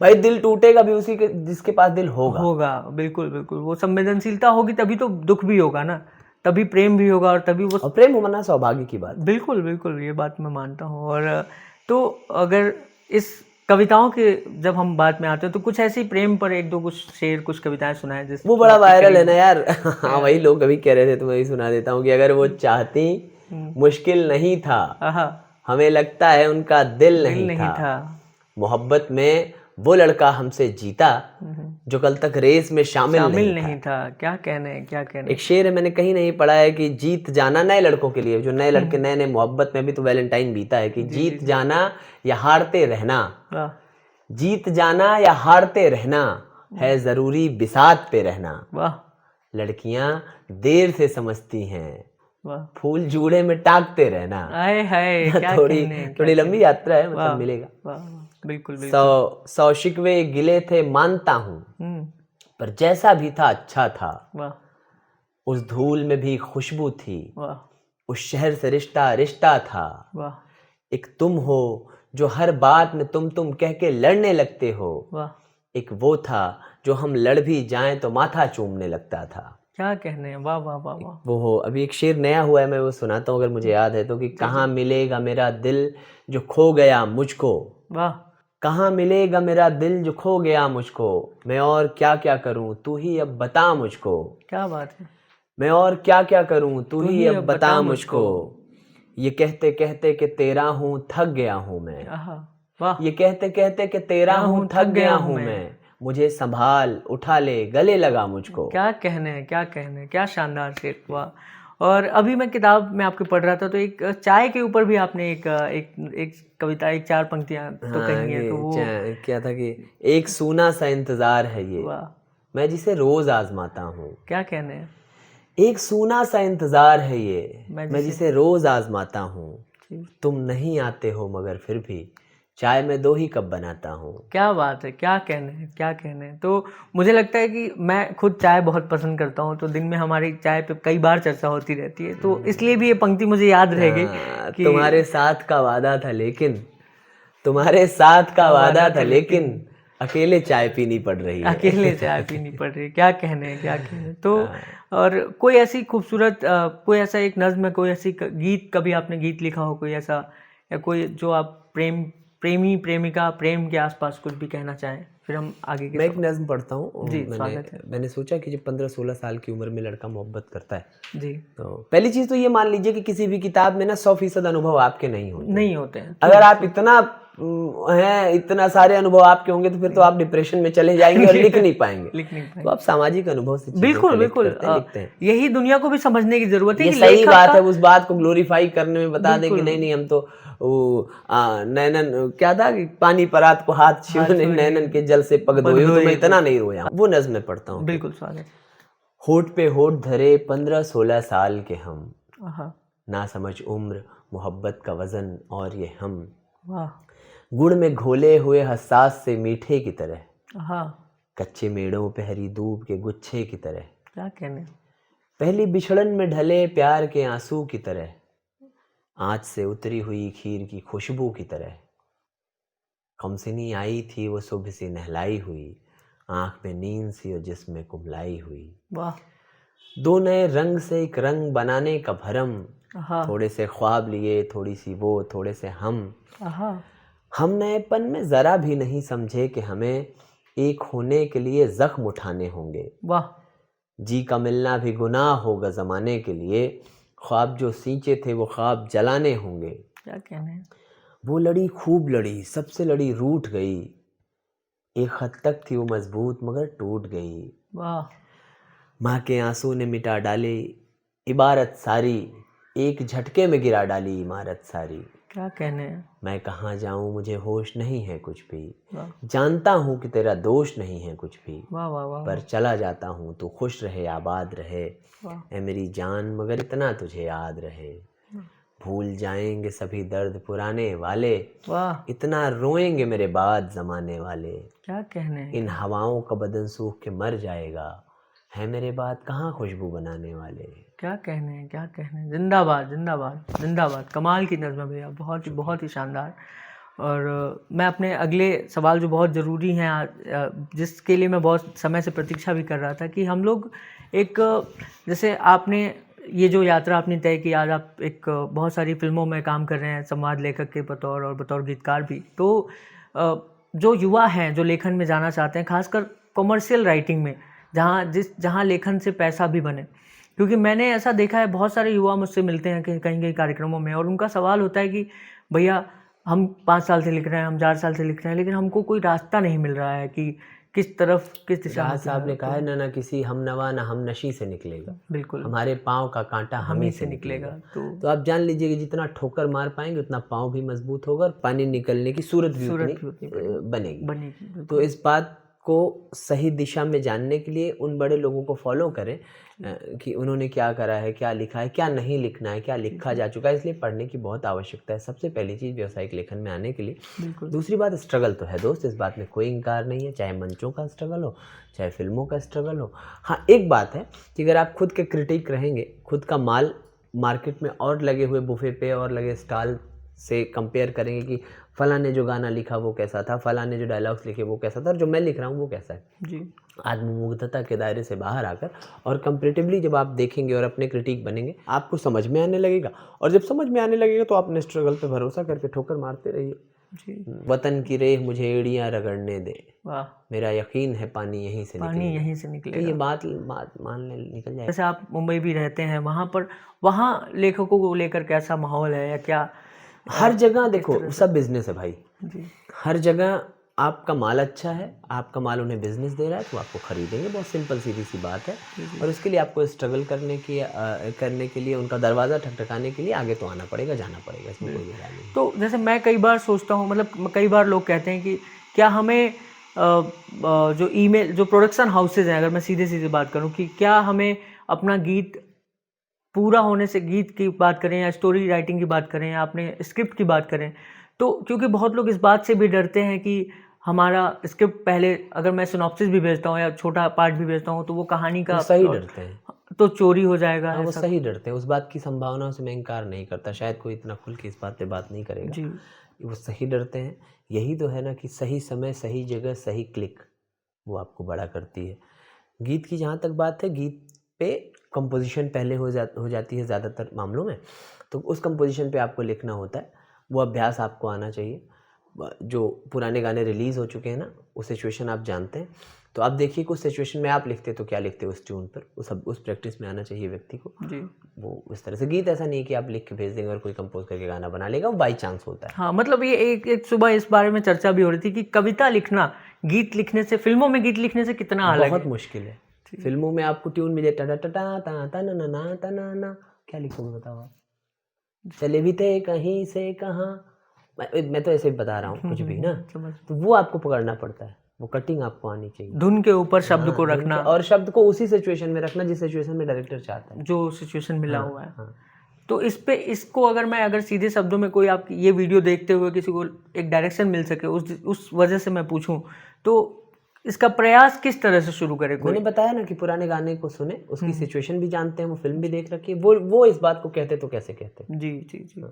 भाई दिल टूटेगा भी उसी के जिसके पास दिल होगा। बिल्कुल बिल्कुल। वो संवेदनशीलता होगी तभी तो दुख भी होगा ना, तभी प्रेम भी होगा, और तभी वो प्रेम होना सौभाग्य की बात। बिल्कुल बिल्कुल, ये बात मैं मानता हूँ। और तो अगर इस कविताओं के जब हम बात में आते हैं तो कुछ ऐसी प्रेम पर एक दो कुछ शेर, कुछ कविताएं सुनाएं जैसे वो बड़ा वायरल है ना यार। हाँ वही लोग कभी कह रहे थे तो मैं ही सुना देता हूँ कि अगर वो चाहती मुश्किल नहीं था, हमें लगता है उनका दिल नहीं था। मोहब्बत में वो लड़का हमसे जीता जो कल तक रेस में शामिल नहीं था। क्या कहने। एक शेर है, मैंने कहीं नहीं पढ़ा है कि जीत जाना, नए लड़कों के लिए, जो नए लड़के नए मोहब्बत में भी तो वैलेंटाइन बीता है, कि जीत जाना या हारते रहना, जीत जाना या हारते रहना है जरूरी, बिसात पे रहना। लड़कियां देर से समझती हैं, फूल जूड़े में टाकते रहना। थोड़ी लंबी यात्रा है, मतलब मिलेगा। बिल्कुल। 100 शिकवे गिले थे मानता हूँ, पर जैसा भी था अच्छा था। उस धूल में भी खुशबू थी, उस शहर से रिश्ता था। एक तुम हो जो हर बात में तुम कह के लड़ने लगते हो। एक वो था जो हम लड़ भी जाएं तो माथा चूमने लगता था। क्या कहने। वाह वाह वाह वाह। वो हो, अभी एक शेर नया हुआ है, मैं वो सुनाता हूँ अगर मुझे याद है तो, कि कहाँ मिलेगा मेरा दिल जो खो गया मुझको। वाह। कहाँ मिलेगा मेरा दिल जो खो गया मुझको, मैं और क्या क्या करूं तू ही अब बता मुझको। क्या बात है। मैं और क्या क्या करूं तू ही अब बता मुझको। ये कहते कहते कि तेरा हूं थक गया हूं मैं। वाह। ये कहते कहते कि तेरा हूं थक गया हूं मैं। मुझे संभाल उठा ले गले लगा मुझको। क्या कहने, क्या शानदार शेर। वाह। और अभी मैं किताब में आपके पढ़ रहा था तो एक चाय के ऊपर भी आपने एक कविता, एक 4 पंक्तियां तो कही हैं। तो वो क्या था कि एक सूना सा इंतजार है ये, मैं जिसे रोज आजमाता हूँ। क्या कहने। एक सूना सा इंतजार है ये, मैं जिसे रोज आजमाता हूँ। तुम नहीं आते हो मगर फिर भी चाय मैं 2 ही कप बनाता हूँ। क्या बात है। क्या कहने। तो मुझे लगता है कि मैं खुद चाय बहुत पसंद करता हूँ, तो दिन में हमारी चाय पे कई बार चर्चा होती रहती है, तो इसलिए भी ये पंक्ति मुझे याद रहेगी कि तुम्हारे साथ का वादा था लेकिन, अकेले चाय पीनी पड़ रही है। क्या कहने। तो और कोई ऐसी खूबसूरत, कोई ऐसा एक नज्म है, कोई ऐसी गीत, कभी आपने गीत लिखा हो कोई ऐसा, या कोई जो आप प्रेमी प्रेमिका प्रेम के आसपास कुछ भी कहना चाहें, फिर हम आगे मैं एक नज्म पढ़ता हूँ। मैंने सोचा कि जब 15-16 साल की उम्र में लड़का मोहब्बत करता है जी, तो पहली चीज तो ये मान लीजिए कि किसी भी किताब में ना 100% अनुभव आपके नहीं होते हैं। अगर आप इतना सारे अनुभव आपके होंगे तो फिर तो आप डिप्रेशन में चले जाएंगे और लिख नहीं पाएंगे। तो आप सामाजिक अनुभव से बिल्कुल लिखते हैं। यही दुनिया को भी समझने की जरूरत है। ये सही बात है, उस बात को ग्लोरीफाई करने में बता दें कि नहीं हम तो नैनन क्या था कि पानी पर रात को हाथ छुए नैनन के जल से पग धोए, तो मैं इतना नहीं रोया। वो नज़्म में पढ़ता हूँ। बिल्कुल स्वागत। होठ पे होठ धरे 15-16 साल के हम, आहा, ना समझ उम्र मोहब्बत का वजन और ये हम, वाह, गुड़ में घोले हुए हसास से मीठे की तरह, आहा, कच्चे मेड़ों पे हरी दूब के गुच्छे की तरह, क्या कहने, पहली बिछड़न में ढले प्यार के आंसू की तरह, आँच से उतरी हुई खीर की खुशबू की तरह, कमसिनी आई थी वो सुबह सी नहलाई हुई, आँख में नींद सी और जिस्म में कुम्हलाई हुई, वाह, दो नए रंग से एक रंग बनाने का भरम, आहा, थोड़े से ख्वाब लिए, थोड़ी सी वो, थोड़े से हम आहा, नएपन में ज़रा भी नहीं समझे कि हमें एक होने के लिए ज़ख्म उठाने होंगे, वाह, जी का मिलना भी गुनाह होगा ज़माने के लिए, ख्वाब जो सींचे थे वो ख्वाब जलाने होंगे, क्या कहने, वो लड़ी खूब लड़ी, सबसे लड़ी रूठ गई, एक हद तक थी वो मजबूत मगर टूट गई, वाह, माँ के आंसू ने मिटा डाली इबारत सारी, एक झटके में गिरा डाली इमारत सारी, क्या कहने, मैं कहाँ जाऊँ मुझे होश नहीं है कुछ भी, वाह, जानता हूँ कि तेरा दोष नहीं है कुछ भी, वाह, वाह, वाह, पर चला जाता हूँ तू खुश रहे आबाद रहे, वाह, ए मेरी जान मगर इतना तुझे याद रहे, भूल जाएंगे सभी दर्द पुराने वाले, वाह, इतना रोएंगे मेरे बाद जमाने वाले, क्या कहने, इन हवाओं का बदन सूख के मर जाएगा, है मेरे बाद कहाँ खुशबू बनाने वाले। क्या कहने, क्या कहने, जिंदाबाद, जिंदाबाद, जिंदाबाद, कमाल की नज़्म है भैया, बहुत ही शानदार। और मैं अपने अगले सवाल जो बहुत ज़रूरी हैं जिसके लिए मैं बहुत समय से प्रतीक्षा भी कर रहा था कि हम लोग एक, जैसे आपने ये जो यात्रा आपने तय की, आज आप एक बहुत सारी फिल्मों में काम कर रहे हैं संवाद लेखक के बतौर और बतौर गीतकार भी, तो जो युवा हैं जो लेखन में जाना चाहते हैं, खासकर कॉमर्शियल राइटिंग में, जहाँ लेखन से पैसा भी बने, क्योंकि मैंने ऐसा देखा है बहुत सारे युवा मुझसे मिलते हैं कहीं कहीं कार्यक्रमों में और उनका सवाल होता है कि भैया हम 5 साल से लिख रहे हैं, हम 4 साल से लिख रहे हैं, लेकिन हमको कोई रास्ता नहीं मिल रहा है कि किस तरफ किस दिशा में। साहब ने कहा है ना किसी हमनवा ना हम नशी से निकलेगा, बिल्कुल, हमारे पाँव का कांटा हम ही से निकलेगा। तो आप जान लीजिए कि जितना ठोकर मार पाएंगे उतना पाँव भी मजबूत होगा और पानी निकलने की सूरत भी उतनी बनेगी। तो इस बात को सही दिशा में जानने के लिए उन बड़े लोगों को फॉलो करें कि उन्होंने क्या करा है, क्या लिखा है, क्या नहीं लिखना है, क्या लिखा जा चुका है, इसलिए पढ़ने की बहुत आवश्यकता है। सबसे पहली चीज़ व्यावसायिक लेखन में आने के लिए। दूसरी बात, स्ट्रगल तो है दोस्त, इस बात में कोई इनकार नहीं है, चाहे मंचों का स्ट्रगल हो, चाहे फिल्मों का स्ट्रगल हो। हाँ, एक बात है कि अगर आप खुद के क्रिटिक रहेंगे, खुद का माल मार्केट में और लगे हुए बुफे पे और लगे स्टॉल से कंपेयर करेंगे कि फलां ने जो गाना लिखा वो कैसा था, फलां ने जो डायलॉग्स लिखे वो कैसा था और जो मैं लिख रहा हूँ वो कैसा है जी, आत्ममुग्धता के दायरे से बाहर आकर और कंपैरेटिवली जब आप देखेंगे और अपने क्रिटिक बनेंगे, आपको समझ में आने लगेगा। और जब समझ में आने लगेगा तो अपने स्ट्रगल पे भरोसा करके ठोकर मारते रहिए जी। वतन की रेह मुझे एड़ियाँ रगड़ने दे, वाह, मेरा यकीन है पानी यहीं से निकलेगा। तो ये बात मान ले निकल जाए। जैसे आप मुंबई भी रहते हैं, वहाँ लेखकों को लेकर कैसा माहौल है या क्या? हर जगह देखो सब बिजनेस है भाई जी। हर जगह आपका माल अच्छा है, आपका माल उन्हें बिजनेस दे रहा है तो आपको खरीदेंगे, बहुत सिंपल सीधी सी बात है। और उसके लिए आपको स्ट्रगल करने के लिए उनका दरवाज़ा ठकठकाने के लिए आगे तो आना पड़ेगा, जाना पड़ेगा, इसमें कोई बुराई नहीं। तो जैसे मैं कई बार सोचता हूँ, मतलब कई बार लोग कहते हैं कि क्या हमें जो ईमेल जो प्रोडक्शन हाउसेज हैं, अगर मैं सीधे बात करूँ कि क्या हमें अपना गीत पूरा होने से, गीत की बात करें या स्टोरी राइटिंग की बात करें या अपने स्क्रिप्ट की बात करें, तो क्योंकि बहुत लोग इस बात से भी डरते हैं कि हमारा स्क्रिप्ट पहले, अगर मैं सिनॉप्सिस भी भेजता हूँ या छोटा पार्ट भी भेजता हूँ तो वो कहानी का सही डरते हैं, तो चोरी हो जाएगा। हाँ, वो सही डरते हैं, उस बात की संभावनाओं से मैं इनकार नहीं करता, शायद कोई इतना खुल के इस बात पे बात नहीं करेगा जी। वो सही डरते हैं, यही तो है ना कि सही समय सही जगह सही क्लिक वो आपको बड़ा करती है। गीत की जहाँ तक बात है, गीत पे कंपोजिशन पहले हो जाती है ज़्यादातर मामलों में, तो उस कंपोजिशन पे आपको लिखना होता है, वो अभ्यास आपको आना चाहिए। जो पुराने गाने रिलीज़ हो चुके हैं ना, उस सिचुएशन आप जानते हैं, तो आप देखिए कि उस सिचुएशन में आप लिखते तो क्या लिखते उस ट्यून पर, उस प्रैक्टिस में आना चाहिए व्यक्ति को जी। वो उस तरह से गीत ऐसा नहीं कि आप लिख के भेज देंगे और कोई कंपोज करके गाना बना लेगा, वो बाई चांस होता है। हाँ, मतलब ये एक सुबह इस बारे में चर्चा भी हो रही थी कि कविता लिखना गीत लिखने से, फिल्मों में गीत लिखने से कितना अलग है। बहुत मुश्किल है। फिल्मों में आपको ट्यून मिले टा टा टा टा टा ना ना टा ना ना, क्या लिखोगे बताओ आप? चले भी थे कहीं से कहाँ, मैं तो ऐसे ही बता रहा हूँ कुछ भी ना, तो वो आपको पकड़ना पड़ता है। वो कटिंग आपको आनी चाहिए, धुन के ऊपर शब्द को रखना और शब्द को उसी सिचुएशन में रखना जिस सिचुएशन में डायरेक्टर चाहता है, जो सिचुएशन मिला हुआ है। तो इसको अगर सीधे शब्दों में कोई आप ये वीडियो देखते हुए किसी को एक डायरेक्शन मिल सके उस वजह से मैं पूछूं, तो इसका प्रयास किस तरह से शुरू करे? मैंने बताया ना कि पुराने गाने को सुने, उसकी सिचुएशन भी जानते हैं, वो फिल्म भी देख रखी है, वो इस बात को कहते तो कैसे कहते। जी जी जी।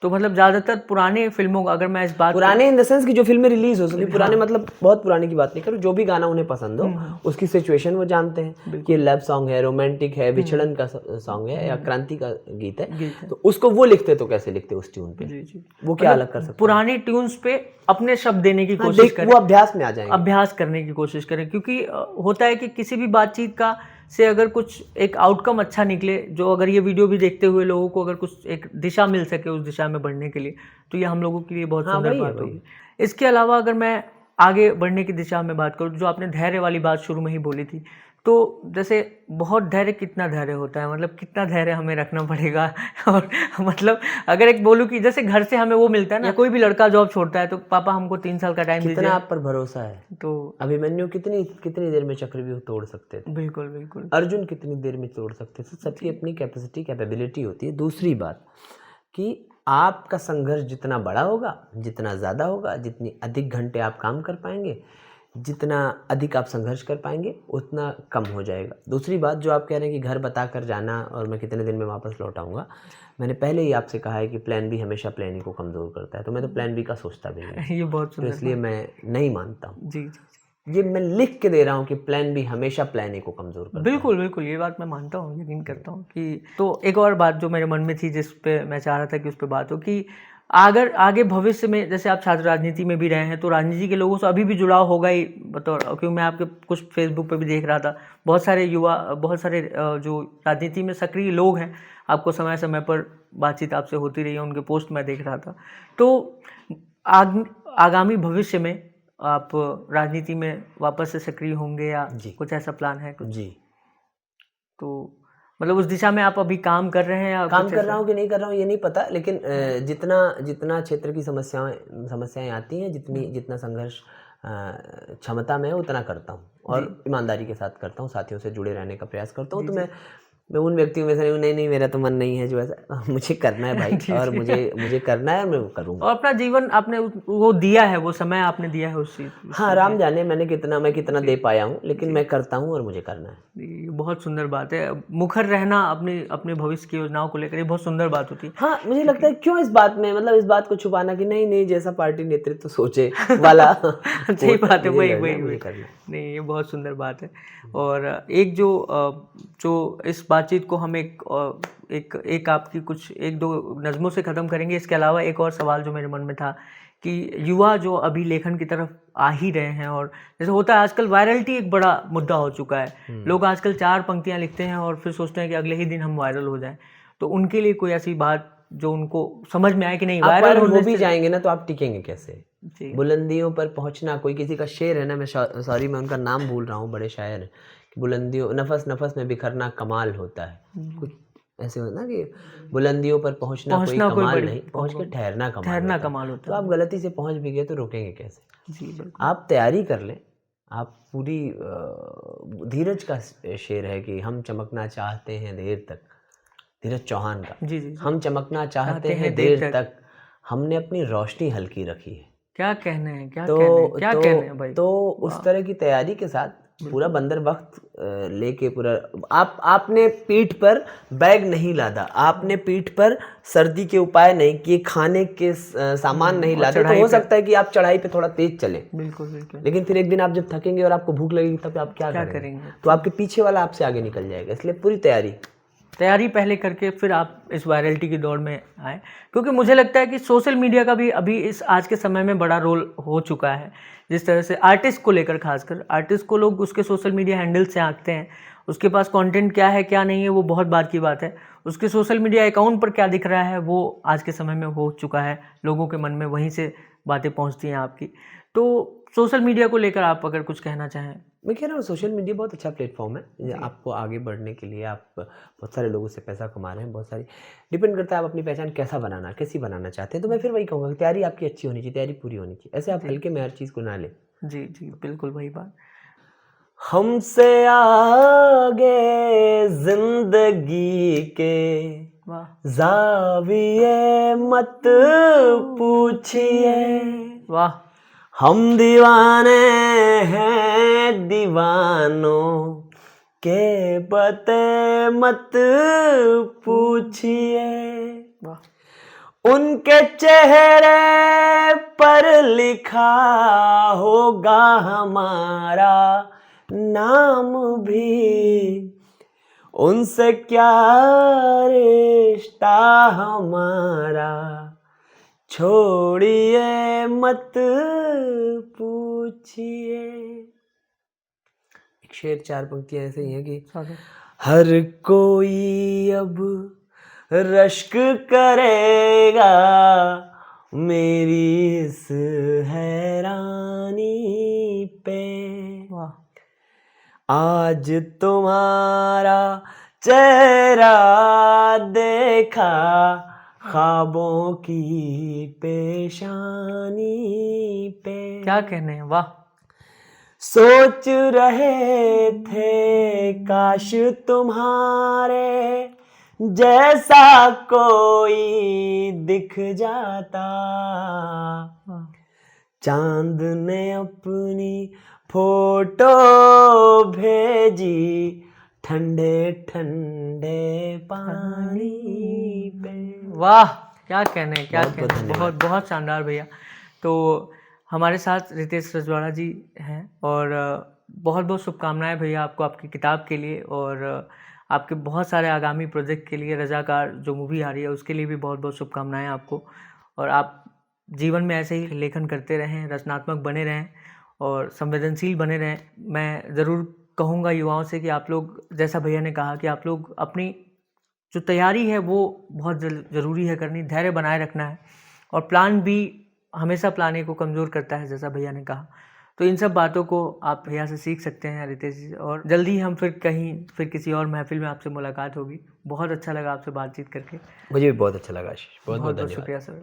तो मतलब ज्यादातर पुराने फिल्मों का, अगर मैं इस बात पुराने इन द सेंस की जो फिल्में रिलीज हो सकी, पुराने मतलब बहुत पुराने की बात नहीं करूँ, जो भी गाना उन्हें पसंद हो उसकी सिचुएशन वो जानते हैं कि लव सॉन्ग है, रोमांटिक है, विछड़न का सॉन्ग है या क्रांति का गीत है, तो उसको वो लिखते तो कैसे लिखते उस ट्यून पे, वो क्या अलग कर सकते। पुरानी ट्यून्स पे अपने शब्द देने की कोशिश करें, वो अभ्यास में आ जाएंगे, अभ्यास करने की कोशिश करें, क्योंकि होता है कि किसी भी बातचीत का से अगर कुछ एक आउटकम अच्छा निकले, जो अगर ये वीडियो भी देखते हुए लोगों को अगर कुछ एक दिशा मिल सके उस दिशा में बढ़ने के लिए, तो ये हम लोगों के लिए बहुत सुंदर बात होगी। इसके अलावा अगर मैं आगे बढ़ने की दिशा में बात करूँ, जो आपने धैर्य वाली बात शुरू में ही बोली थी, तो जैसे बहुत धैर्य, कितना धैर्य होता है, मतलब कितना धैर्य हमें रखना पड़ेगा। और मतलब अगर एक बोलूँ कि जैसे घर से हमें वो मिलता है ना, कोई भी लड़का जॉब छोड़ता है तो पापा हमको 3 साल का टाइम दीजिए, कितना आप पर भरोसा है। तो अभिमन्यु कितनी देर में चक्रव्यूह तोड़ सकते थे, बिल्कुल बिल्कुल, अर्जुन कितनी देर में तोड़ सकते थे, सबकी अपनी कैपेसिटी कैपेबिलिटी होती है। दूसरी बात कि आपका संघर्ष जितना बड़ा होगा, जितना ज़्यादा होगा, जितनी अधिक घंटे आप काम कर पाएंगे, जितना अधिक आप संघर्ष कर पाएंगे, उतना कम हो जाएगा। दूसरी बात जो आप कह रहे हैं कि घर बता कर जाना और मैं कितने दिन में वापस लौट आऊँगा, मैंने पहले ही आपसे कहा है कि प्लान बी हमेशा प्लान ए को कमज़ोर करता है, तो मैं तो प्लान बी का सोचता भी नहीं। ये बहुत तो इसलिए मैं नहीं मानता हूँ। जी जी, ये मैं लिख के दे रहा हूँ कि प्लान बी हमेशा प्लान ए को कमज़ोर करता है। बिल्कुल बिल्कुल, ये बात मैं मानता हूँ, यकीन करता हूँ कि। तो एक और बात जो मेरे मन में थी, जिस पे मैं चाह रहा था कि उस पर बात हो, कि अगर आगे भविष्य में, जैसे आप छात्र राजनीति में भी रहे हैं, तो राजनीति के लोगों से अभी भी जुड़ाव होगा ही, बतौर, क्योंकि मैं आपके कुछ फेसबुक पे भी देख रहा था, बहुत सारे युवा, बहुत सारे जो राजनीति में सक्रिय लोग हैं, आपको समय समय पर बातचीत आपसे होती रही है, उनके पोस्ट मैं देख रहा था। तो आगामी भविष्य में आप राजनीति में वापस से सक्रिय होंगे या कुछ ऐसा प्लान है कुछ? जी, तो मतलब उस दिशा में आप अभी काम कर रहे हैं या काम कर रहा हूँ कि नहीं कर रहा हूँ ये नहीं पता, लेकिन जितना क्षेत्र की समस्याएं आती हैं, जितना संघर्ष क्षमता में है उतना करता हूँ और ईमानदारी के साथ करता हूँ, साथियों से जुड़े रहने का प्रयास करता हूँ। तो मैं उन व्यक्तियों में से नहीं मेरा तो मन नहीं है जो ऐसा, मुझे करना है भाई और मुझे करना है और मैं वो करूँगा। और अपना जीवन आपने वो दिया है, वो समय आपने दिया है उस चीज़। हाँ, राम जाने मैं कितना दे पाया हूँ, लेकिन मैं करता हूँ और मुझे करना है। ये बहुत सुंदर बात है, मुखर रहना अपने भविष्य की योजनाओं को लेकर, ये बहुत सुंदर बात होती है। हाँ, मुझे लगता है क्यों इस बात में, मतलब इस बात को छुपाना कि नहीं जैसा पार्टी नेतृत्व सोचे वाला। सही बात है, वही करना। नहीं, ये बहुत सुंदर बात है। और एक जो इस बातचीत को हम एक आपकी कुछ 1-2 नज़मों से ख़त्म करेंगे। इसके अलावा एक और सवाल जो मेरे मन में था कि युवा जो अभी लेखन की तरफ आ ही रहे हैं, और जैसे होता है आजकल वायरलिटी एक बड़ा मुद्दा हो चुका है, लोग आजकल 4 पंक्तियां लिखते हैं और फिर सोचते हैं कि अगले ही दिन हम वायरल हो जाएं। तो उनके लिए कोई ऐसी बात जो उनको समझ में आए कि नहीं, वायरल हो भी जाएंगे ना तो आप टिकेंगे कैसे? बुलंदियों पर पहुंचना, कोई किसी का शेर है ना, मैं सॉरी मैं उनका नाम भूल रहा हूँ, बड़े शायर हैं, बुलंदियों नफस नफस में बिखरना कमाल होता है, कुछ ऐसे होता ना कि बुलंदियों पर पहुंचना कोई कमाल नहीं, पहुंच के ठहरना कमाल होता है। तो आप गलती से पहुंच भी गए तो रोकेंगे कैसे? जी, आप तैयारी कर लें। आप पूरी धीरज का शेर है कि हम चमकना चाहते हैं देर तक, धीरज चौहान का। जी, हम चमकना चाहते हैं देर तक, हमने अपनी रोशनी हल्की रखी है। क्या कहने हैं, क्या कहने हैं भाई। तो उस तरह की तैयारी के साथ पूरा बंदर वक्त लेके पूरा आपने पीठ पर बैग नहीं लादा, आपने पीठ पर सर्दी के उपाय नहीं किए, खाने के सामान नहीं लादे, तो हो सकता है कि आप चढ़ाई पे थोड़ा तेज चले। बिल्कुल बिल्कुल। लेकिन फिर एक दिन आप जब थकेंगे और आपको भूख लगेगी तब आप क्या करेंगे? तो आपके पीछे वाला आपसे आगे निकल जाएगा। इसलिए पूरी तैयारी पहले करके फिर आप इस वायरलिटी की दौड़ में आए, क्योंकि मुझे लगता है कि सोशल मीडिया का भी अभी इस आज के समय में बड़ा रोल हो चुका है। जिस तरह से आर्टिस्ट को लेकर, खासकर आर्टिस्ट को लोग उसके सोशल मीडिया हैंडल से आंकते हैं, उसके पास कंटेंट क्या है क्या नहीं है वो बहुत बात की बात है, उसके सोशल मीडिया अकाउंट पर क्या दिख रहा है वो आज के समय में हो चुका है, लोगों के मन में वहीं से बातें पहुँचती हैं आपकी। तो सोशल मीडिया को लेकर आप अगर कुछ कहना चाहें। मैं कह रहा हूँ सोशल मीडिया बहुत अच्छा प्लेटफॉर्म है आपको आगे बढ़ने के लिए। आप बहुत सारे लोगों से पैसा कमा रहे हैं, बहुत सारी, डिपेंड करता है आप अपनी पहचान कैसी बनाना चाहते हैं। तो मैं फिर वही कहूँगा कि तैयारी आपकी अच्छी होनी चाहिए, तैयारी पूरी होनी चाहिए। ऐसे आप हल्के में हर चीज़ को ना लें। जी जी बिल्कुल वही बात। हमसे आगे जिंदगी के वाह जाविये मत पूछिए, वाह हम दीवाने हैं दीवानों के पते मत पूछिए, वाह उनके चेहरे पर लिखा होगा हमारा नाम भी, उनसे क्या रिश्ता हमारा छोड़िए मत पूछिए। एक शेर 4 पंक्तियां ऐसे ही है कि हर कोई अब रश्क करेगा मेरी इस हैरानी पे, वाह आज तुम्हारा चेहरा देखा ख्वाबों की पेशानी पे, क्या कहने हैं, वाह सोच रहे थे काश तुम्हारे जैसा कोई दिख जाता, चांद ने अपनी फोटो भेजी ठंडे ठंडे पानी पे। वाह क्या कहने, क्या कहने, बहुत बहुत शानदार भैया। तो हमारे साथ रितेश रजवाड़ा जी हैं और बहुत बहुत शुभकामनाएं भैया आपको आपकी किताब के लिए और आपके बहुत सारे आगामी प्रोजेक्ट के लिए। रजाकार जो मूवी आ रही है उसके लिए भी बहुत बहुत शुभकामनाएं आपको, और आप जीवन में ऐसे ही लेखन करते रहें, रचनात्मक बने रहें और संवेदनशील बने रहें। मैं ज़रूर कहूँगा युवाओं से कि आप लोग, जैसा भैया ने कहा कि आप लोग अपनी जो तैयारी है वो बहुत ज़रूरी है करनी, धैर्य बनाए रखना है, और प्लान भी हमेशा प्लान ए को कमज़ोर करता है जैसा भैया ने कहा। तो इन सब बातों को आप भैया से सीख सकते हैं रितेश जी, और जल्दी ही हम फिर किसी और महफिल में आपसे मुलाकात होगी। बहुत अच्छा लगा आपसे बातचीत करके। मुझे भी बहुत अच्छा लगा आशीष, बहुत बहुत शुक्रिया सर।